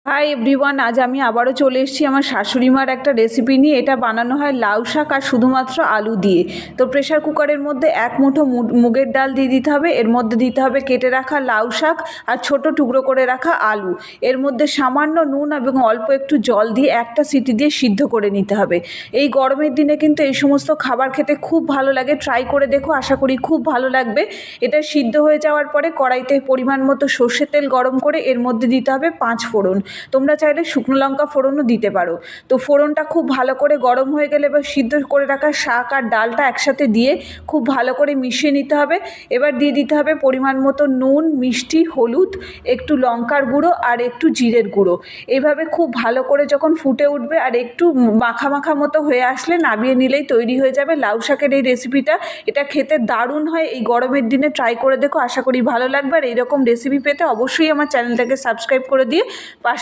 Hi everyone, আজ আমি আবারও চলে এসেছি আমার শাশুড়ি মার একটা রেসিপি নিয়ে। এটা বানানো হয় লাউ শাক আর শুধুমাত্র আলু দিয়ে। তো প্রেশার কুকারের মধ্যে এক মুঠো মুগের ডাল দিয়ে দিতে হবে, এর মধ্যে দিতে হবে কেটে রাখা লাউ শাক আর ছোট টুকরো করে রাখা আলু। এর মধ্যে সামান্য নুন এবং অল্প একটু জল দিয়ে একটা সিটি দিয়ে সিদ্ধ করে নিতে হবে। এই গরমের দিনে কিন্তু এই সমস্ত খাবার খেতে খুব ভালো লাগে, ট্রাই করে দেখো, আশা করি খুব ভালো লাগবে। এটা সিদ্ধ হয়ে যাওয়ার পরে কড়াইতে পরিমাণ মতো সর্ষের তেল গরম করে এর মধ্যে দিতে হবে 5 ফোড়ন। তোমরা চাইলে শুকনো লঙ্কা ফোড়নও দিতে পারো। তো ফোড়নটা খুব ভালো করে গরম হয়ে গেলে এবার সিদ্ধ করে রাখা শাক আর ডালটা একসাথে দিয়ে খুব ভালো করে মিশিয়ে নিতে হবে। এবার দিয়ে দিতে হবে পরিমাণ মতো নুন, মিষ্টি, হলুদ, একটু লঙ্কার গুঁড়ো আর একটু জিরের গুঁড়ো। এইভাবে খুব ভালো করে যখন ফুটে উঠবে আর একটু মাখা মাখা মতো হয়ে আসলে নামিয়ে নিলেই তৈরি হয়ে যাবে লাউ শাকের এই রেসিপিটা। এটা খেতে দারুণ হয়, এই গরমের দিনে ট্রাই করে দেখো, আশা করি ভালো লাগবে। আর এইরকম রেসিপি পেতে অবশ্যই আমার চ্যানেলটাকে সাবস্ক্রাইব করে দিয়ে পাশে